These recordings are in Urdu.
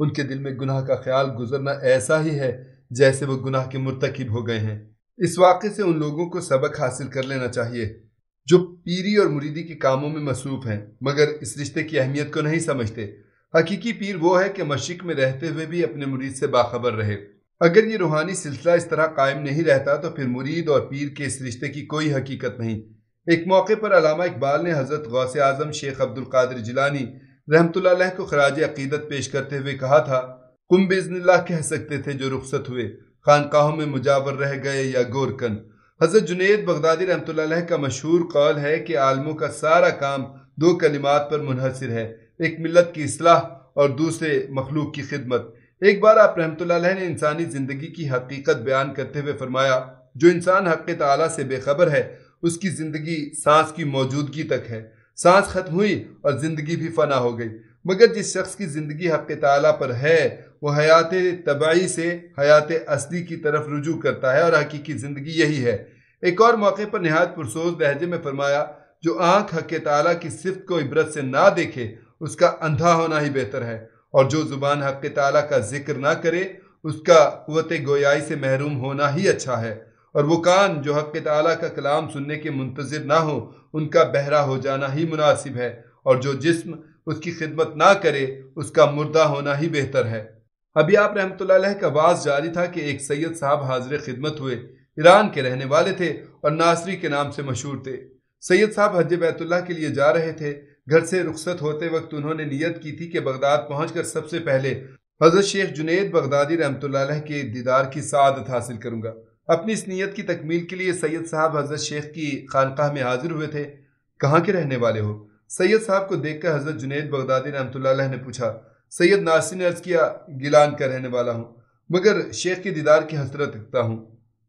ان کے دل میں گناہ کا خیال گزرنا ایسا ہی ہے جیسے وہ گناہ کے مرتکب ہو گئے ہیں۔ اس واقعے سے ان لوگوں کو سبق حاصل کر لینا چاہیے جو پیری اور مریدی کے کاموں میں مصروف ہیں مگر اس رشتے کی اہمیت کو نہیں سمجھتے۔ حقیقی پیر وہ ہے کہ مشرق میں رہتے ہوئے بھی اپنے مرید سے باخبر رہے۔ اگر یہ روحانی سلسلہ اس طرح قائم نہیں رہتا تو پھر مرید اور پیر کے اس رشتے کی کوئی حقیقت نہیں۔ ایک موقع پر علامہ اقبال نے حضرت غوث اعظم شیخ عبد القادر جیلانی رحمۃ اللہ علیہ کو خراج عقیدت پیش کرتے ہوئے کہا تھا، قم باذن اللہ کہہ سکتے تھے جو رخصت ہوئے، خانقاہوں میں مجاور رہ گئے یا گورکن۔ حضرت جنید بغدادی رحمۃ اللہ علیہ کا مشہور قول ہے کہ عالموں کا سارا کام دو کلمات پر منحصر ہے، ایک ملت کی اصلاح اور دوسرے مخلوق کی خدمت۔ ایک بار آپ رحمۃ اللہ علیہ نے انسانی زندگی کی حقیقت بیان کرتے ہوئے فرمایا، جو انسان حق تعالیٰ سے بے خبر ہے اس کی زندگی سانس کی موجودگی تک ہے، سانس ختم ہوئی اور زندگی بھی فنا ہو گئی، مگر جس شخص کی زندگی حق تعالیٰ پر ہے وہ حیات طبعی سے حیات اصلی کی طرف رجوع کرتا ہے اور حقیقی زندگی یہی ہے۔ ایک اور موقع پر نہایت پرسوز لہجے میں فرمایا، جو آنکھ حق تعالیٰ کی صفت کو عبرت سے نہ دیکھے اس کا اندھا ہونا ہی بہتر ہے، اور جو زبان حق تعالیٰ کا ذکر نہ کرے اس کا قوت گویائی سے محروم ہونا ہی اچھا ہے، اور وہ کان جو حق تعالیٰ کا کلام سننے کے منتظر نہ ہو ان کا بہرا ہو جانا ہی مناسب ہے، اور جو جسم اس کی خدمت نہ کرے اس کا مردہ ہونا ہی بہتر ہے۔ ابھی آپ رحمۃ اللہ علیہ کا واعظ جاری تھا کہ ایک سید صاحب حاضر خدمت ہوئے، ایران کے رہنے والے تھے اور ناصری کے نام سے مشہور تھے۔ سید صاحب حج بیت اللہ کے لیے جا رہے تھے۔ گھر سے رخصت ہوتے وقت انہوں نے نیت کی تھی کہ بغداد پہنچ کر سب سے پہلے حضرت شیخ جنید بغدادی رحمۃ اللہ علیہ کے دیدار کی سعادت حاصل کروں گا۔ اپنی اس نیت کی تکمیل کے لیے سید صاحب حضرت شیخ کی خانقاہ میں حاضر ہوئے تھے۔ کہاں کے رہنے والے ہو؟ سید صاحب کو دیکھ کر حضرت جنید بغدادی رحمۃ اللہ علیہ نے پوچھا۔ سید ناصری نے عرض کیا، گیلان کا رہنے والا ہوں، مگر شیخ کے دیدار کی حسرت رکھتا ہوں۔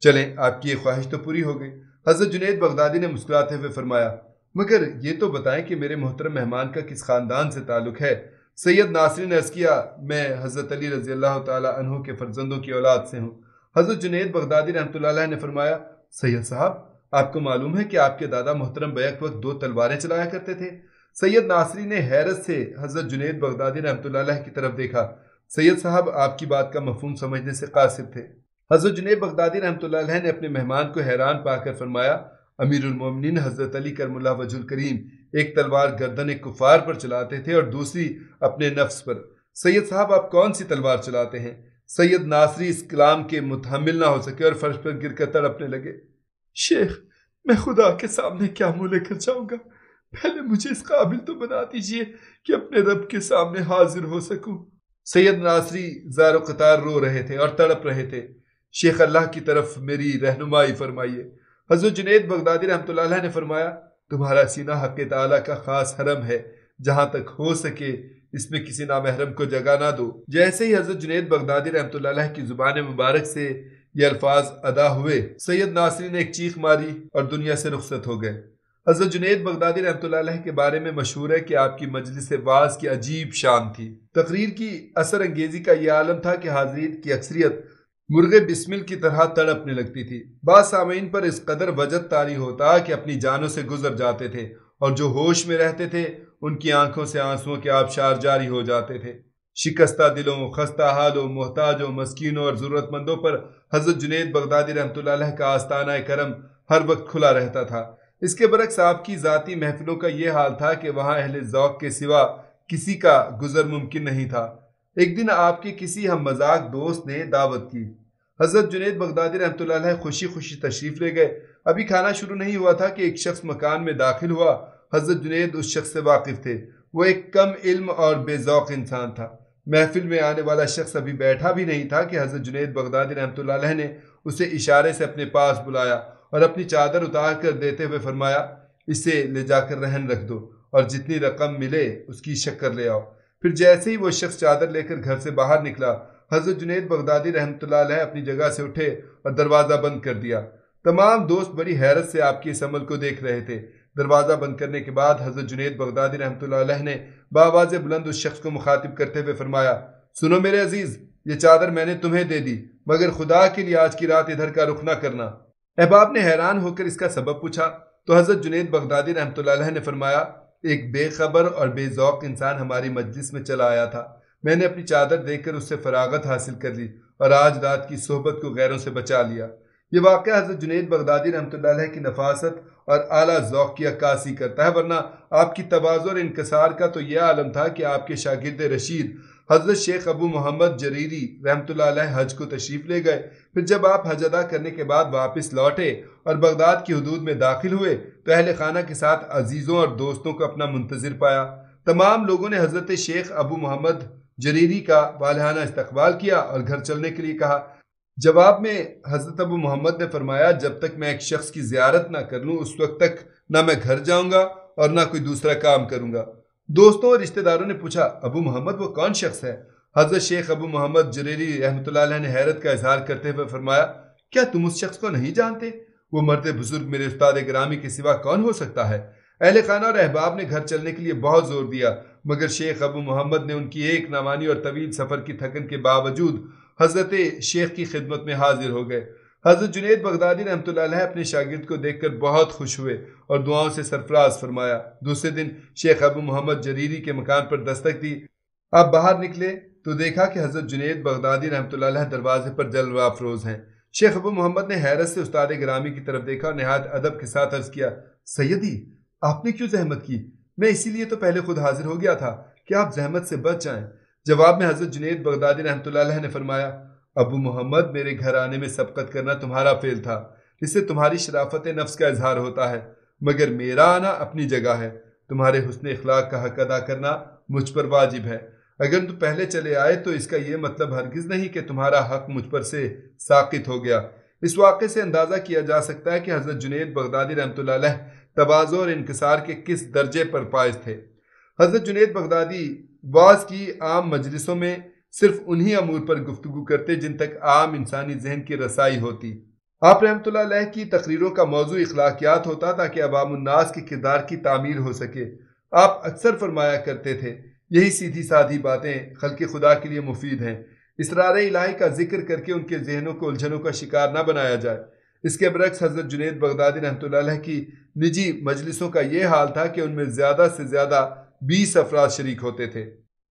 چلیں، آپ کی یہ خواہش تو پوری ہو گئی۔ حضرت جنید بغدادی نے مسکراتے ہوئے فرمایا، مگر یہ تو بتائیں کہ میرے محترم مہمان کا کس خاندان سے تعلق ہے؟ سید ناصری نے عرض کیا، میں حضرت علی رضی اللہ تعالی عنہ کے فرزندوں کی اولاد سے ہوں۔ حضرت جنید بغدادی رحمۃ اللہ علیہ نے فرمایا، سید صاحب، آپ کو معلوم ہے کہ آپ کے دادا محترم بیک وقت 2 تلواریں چلایا کرتے تھے؟ سید ناصری نے حیرت سے حضرت جنید بغدادی رحمۃ اللہ علیہ کی طرف دیکھا۔ سید صاحب آپ کی بات کا مفہوم سمجھنے سے قاصر تھے۔ حضرت جنید بغدادی رحمۃ اللہ علیہ نے اپنے مہمان کو حیران پا کر فرمایا، امیر المومنین حضرت علی کرم اللہ وجہ الکریم ایک تلوار گردن کفار پر چلاتے تھے اور دوسری اپنے نفس پر۔ سید صاحب آپ کون سی تلوار چلاتے ہیں؟ سید ناصری اس کلام کے متحمل نہ ہو سکے اور فرش پر گر کر تڑپنے لگے۔ شیخ، میں خدا کے سامنے کیا منہ لے کر جاؤں گا؟ پہلے مجھے اس قابل تو بنا دیجئے کہ اپنے رب کے سامنے حاضر ہو سکوں۔ سید ناصری زار و قطار رو رہے تھے اور تڑپ رہے تھے۔ شیخ، اللہ کی طرف میری رہنمائی فرمائیے۔ حضرت جنید بغدادی رحمۃ اللہ علیہ نے فرمایا، تمہارا سینہ حق تعالیٰ کا خاص حرم ہے، جہاں تک ہو سکے اس میں کسی نامحرم کو جگہ نہ دو۔ جیسے ہی حضرت جنید بغدادی رحمۃ اللہ علیہ کی زبان مبارک سے یہ الفاظ ادا ہوئے، سید ناصری نے ایک چیخ ماری اور دنیا سے رخصت ہو گئے۔ حضرت جنید بغدادی رحمۃ اللہ علیہ کے بارے میں مشہور ہے کہ آپ کی مجلس واعظ کی عجیب شان تھی۔ تقریر کی اثر انگیزی کا یہ عالم تھا کہ حاضرین کی اکثریت مرغ بسمل کی طرح تڑپنے لگتی تھی۔ بعض سامعین پر اس قدر وجد طاری ہوتا کہ اپنی جانوں سے گزر جاتے تھے، اور جو ہوش میں رہتے تھے ان کی آنکھوں سے آنسوؤں کے آبشار جاری ہو جاتے تھے۔ شکستہ دلوں، خستہ حالوں، محتاجوں، مسکینوں اور ضرورت مندوں پر حضرت جنید بغدادی رحمۃ اللہ علیہ کا آستانہ کرم ہر وقت کھلا رہتا تھا۔ اس کے برعکس آپ کی ذاتی محفلوں کا یہ حال تھا کہ وہاں اہل ذوق کے سوا کسی کا گزر ممکن نہیں تھا۔ ایک دن آپ کے کسی ہم مذاق دوست نے دعوت کی۔ حضرت جنید بغدادی رحمۃ اللہ علیہ خوشی خوشی تشریف لے گئے۔ ابھی کھانا شروع نہیں ہوا تھا کہ ایک شخص مکان میں داخل ہوا۔ حضرت جنید اس شخص سے واقف تھے۔ وہ ایک کم علم اور بے ذوق انسان تھا۔ محفل میں آنے والا شخص ابھی بیٹھا بھی نہیں تھا کہ حضرت جنید بغدادی رحمۃ اللہ علیہ نے اسے اشارے سے اپنے پاس بلایا اور اپنی چادر اتار کر دیتے ہوئے فرمایا، اسے لے جا کر رہن رکھ دو اور جتنی رقم ملے اس کی شکر لے آؤ۔ پھر جیسے ہی وہ شخص چادر لے کر گھر سے باہر نکلا، حضرت جنید بغدادی رحمۃ اللہ علیہ اپنی جگہ سے اٹھے اور دروازہ بند کر دیا۔ تمام دوست بڑی حیرت سے آپ کے اس عمل کو دیکھ رہے تھے۔ دروازہ بند کرنے کے بعد حضرت جنید بغدادی رحمۃ اللہ علیہ نے بآواز بلند اس شخص کو مخاطب کرتے ہوئے فرمایا، سنو میرے عزیز، یہ چادر میں نے تمہیں دے دی، مگر خدا کے لیے آج کی رات ادھر کا رخ نہ کرنا۔ احباب نے حیران ہو کر اس کا سبب پوچھا تو حضرت جنید بغدادی رحمۃ اللہ علیہ نے فرمایا، ایک بے خبر اور بے ذوق انسان ہماری مجلس میں چلا آیا تھا۔ میں نے اپنی چادر دیکھ کر اس سے فراغت حاصل کر لی اور آج رات کی صحبت کو غیروں سے بچا لیا۔ یہ واقعہ حضرت جنید بغدادی رحمۃ اللہ علیہ کی نفاست اور اعلیٰ ذوق کی عکاسی کرتا ہے، ورنہ آپ کی تواضع اور انکسار کا تو یہ عالم تھا کہ آپ کے شاگرد رشید حضرت شیخ ابو محمد جریری رحمۃ اللہ علیہ حج کو تشریف لے گئے۔ پھر جب آپ حج ادا کرنے کے بعد واپس لوٹے اور بغداد کی حدود میں داخل ہوئے تو اہل خانہ کے ساتھ عزیزوں اور دوستوں کو اپنا منتظر پایا۔ تمام لوگوں نے حضرت شیخ ابو محمد جریری کا والہانہ استقبال کیا اور گھر چلنے کے لیے کہا۔ جواب میں حضرت ابو محمد نے فرمایا، جب تک میں ایک شخص کی زیارت نہ کر لوں اس وقت تک نہ میں گھر جاؤں گا اور نہ کوئی دوسرا کام کروں گا۔ دوستوں اور رشتہ داروں نے پوچھا، ابو محمد وہ کون شخص ہے؟ حضرت شیخ ابو محمد جریری رحمۃ اللہ علیہ نے حیرت کا اظہار کرتے ہوئے فرمایا، کیا تم اس شخص کو نہیں جانتے؟ وہ مرد بزرگ میرے استاد گرامی کے سوا کون ہو سکتا ہے؟ اہل خانہ اور احباب نے گھر چلنے کے لیے بہت زور دیا، مگر شیخ ابو محمد نے ان کی ایک نہ مانی اور طویل سفر کی تھکن کے باوجود حضرت شیخ کی خدمت میں حاضر ہو گئے۔ حضرت جنید بغدادی رحمۃ اللہ علیہ اپنے شاگرد کو دیکھ کر بہت خوش ہوئے اور دعاؤں سے سرفراز فرمایا۔ دوسرے دن شیخ ابو محمد جریری کے مکان پر دستک دی۔ آپ باہر نکلے تو دیکھا کہ حضرت جنید بغدادی رحمۃ اللہ علیہ دروازے پر جلوہ افروز ہیں۔ شیخ ابو محمد نے حیرت سے استاد گرامی کی طرف دیکھا اور نہایت ادب کے ساتھ عرض کیا، سیدی آپ نے کیوں زحمت کی؟ میں اسی لیے تو پہلے خود حاضر ہو گیا تھا کہ آپ زحمت سے بچ جائیں۔ جواب میں حضرت جنید بغدادی رحمۃ اللہ علیہ نے فرمایا، ابو محمد میرے گھر آنے میں سبقت کرنا تمہارا فعل تھا، اس سے تمہاری شرافت نفس کا اظہار ہوتا ہے، مگر میرا آنا اپنی جگہ ہے۔ تمہارے حسن اخلاق کا حق ادا کرنا مجھ پر واجب ہے۔ اگر تم پہلے چلے آئے تو اس کا یہ مطلب ہرگز نہیں کہ تمہارا حق مجھ پر سے ساقط ہو گیا۔ اس واقعے سے اندازہ کیا جا سکتا ہے کہ حضرت جنید بغدادی رحمۃ اللہ علیہ تواضع اور انکسار کے کس درجے پر فائز تھے۔ حضرت جنید بغدادی بعض کی عام مجلسوں میں صرف انہی امور پر گفتگو کرتے جن تک عام انسانی ذہن کی رسائی ہوتی۔ آپ رحمۃ اللہ علیہ کی تقریروں کا موضوع اخلاقیات ہوتا تاکہ عوام الناس کے کردار کی تعمیر ہو سکے۔ آپ اکثر فرمایا کرتے تھے، یہی سیدھی سادھی باتیں خلق خدا کے لیے مفید ہیں، اسرار الہی کا ذکر کر کے ان کے ذہنوں کو الجھنوں کا شکار نہ بنایا جائے۔ اس کے برعکس حضرت جنید بغدادی رحمۃ اللہ علیہ کی نجی مجلسوں کا یہ حال تھا کہ ان میں زیادہ سے زیادہ 20 افراد شریک ہوتے تھے۔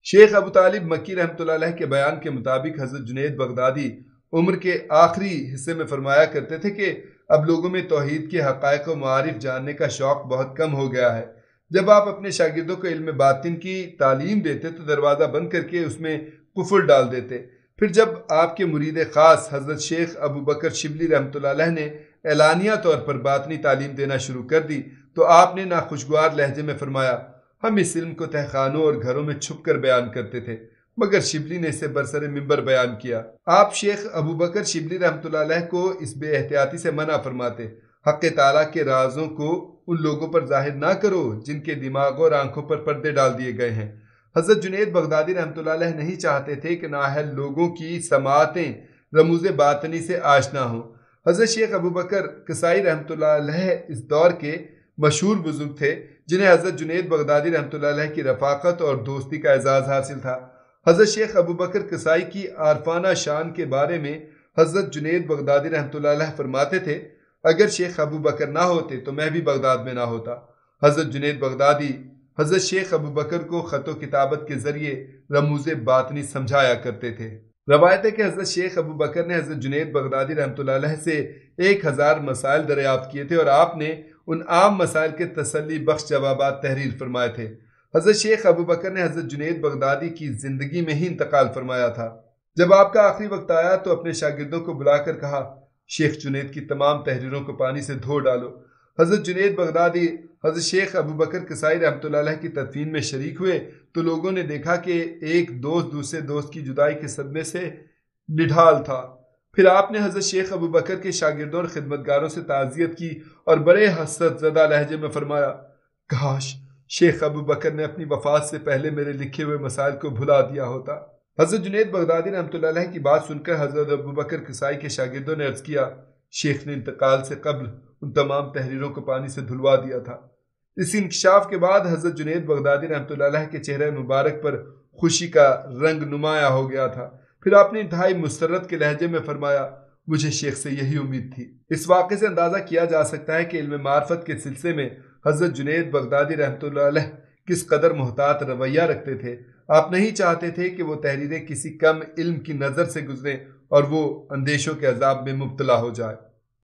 شیخ ابو طالب مکی رحمۃ اللہ علیہ کے بیان کے مطابق حضرت جنید بغدادی عمر کے آخری حصے میں فرمایا کرتے تھے کہ اب لوگوں میں توحید کے حقائق و معارف جاننے کا شوق بہت کم ہو گیا ہے۔ جب آپ اپنے شاگردوں کو علم باطن کی تعلیم دیتے تو دروازہ بند کر کے اس میں کفر ڈال دیتے۔ پھر جب آپ کے مرید خاص حضرت شیخ ابو بکر شبلی رحمۃ اللہ علیہ نے اعلانیہ طور پر باطنی تعلیم دینا شروع کر دی تو آپ نے ناخوشگوار لہجے میں فرمایا، ہم اس علم کو تہخانوں اور گھروں میں چھپ کر بیان کرتے تھے، مگر شبلی نے اسے برسر ممبر بیان کیا۔ آپ شیخ ابو بکر شبلی رحمۃ اللہ علیہ کو اس بے احتیاطی سے منع فرماتے، حق تعالیٰ کے رازوں کو ان لوگوں پر ظاہر نہ کرو جن کے دماغوں اور آنکھوں پر پردے ڈال دیے گئے ہیں۔ حضرت جنید بغدادی رحمۃ اللہ علیہ نہیں چاہتے تھے کہ نااہل لوگوں کی سماعتیں رموز باطنی سے آشنا ہوں۔ حضرت شیخ ابو بکر کسائی رحمۃ اللہ علیہ اس دور کے مشہور بزرگ تھے جنہیں حضرت جنید بغدادی رحمۃ اللہ علیہ کی رفاقت اور دوستی کا اعزاز حاصل تھا۔ حضرت شیخ ابو بکر کسائی کی عارفانہ شان کے بارے میں حضرت جنید بغدادی رحمۃ اللہ علیہ فرماتے تھے، اگر شیخ ابو بکر نہ ہوتے تو میں بھی بغداد میں نہ ہوتا۔ حضرت جنید بغدادی حضرت شیخ ابو بکر کو خط و کتابت کے ذریعے رموز باطنی سمجھایا کرتے تھے۔ روایت ہے کہ حضرت شیخ ابو بکر نے حضرت جنید بغدادی رحمۃ اللہ علیہ سے 1000 مسائل دریافت کیے تھے اور آپ نے ان عام مسائل کے تسلی بخش جوابات تحریر فرمائے تھے۔ حضرت شیخ ابو بکر نے حضرت جنید بغدادی کی زندگی میں ہی انتقال فرمایا تھا۔ جب آپ کا آخری وقت آیا تو اپنے شاگردوں کو بلا کر کہا، شیخ جنید کی تمام تحریروں کو پانی سے دھو ڈالو۔ حضرت جنید بغدادی حضرت شیخ ابو بکر کسائی رحمۃ اللہ علیہ کی تدفین میں شریک ہوئے تو لوگوں نے دیکھا کہ ایک دوست دوسرے دوست کی جدائی کے صدمے سے نڈھال تھا۔ پھر آپ نے حضرت شیخ ابو بکر کے شاگردوں اور خدمتگاروں سے تعزیت کی اور بڑے حسرت زدہ لہجے میں فرمایا، کاش شیخ ابو بکر نے اپنی وفات سے پہلے میرے لکھے ہوئے مسائل کو بھلا دیا ہوتا۔ حضرت جنید بغدادی رحمۃ اللہ علیہ کی بات سن کر حضرت ابو بکر کسائی کے شاگردوں نے عرض کیا، شیخ نے انتقال سے قبل ان تمام تحریروں کو پانی سے دھلوا دیا تھا۔ اس انکشاف کے بعد حضرت جنید بغدادی رحمۃ اللہ علیہ کے چہرے مبارک پر خوشی کا رنگ نمایاں ہو گیا تھا۔ پھر آپ نے انتہائی مسرت کے لہجے میں فرمایا، مجھے شیخ سے یہی امید تھی۔ اس واقعے سے اندازہ کیا جا سکتا ہے کہ علم معرفت کے سلسلے میں حضرت جنید بغدادی رحمۃ اللہ علیہ کس قدر محتاط رویہ رکھتے تھے۔ آپ نہیں چاہتے تھے کہ وہ تحریریں کسی کم علم کی نظر سے گزریں اور وہ اندیشوں کے عذاب میں مبتلا ہو جائے۔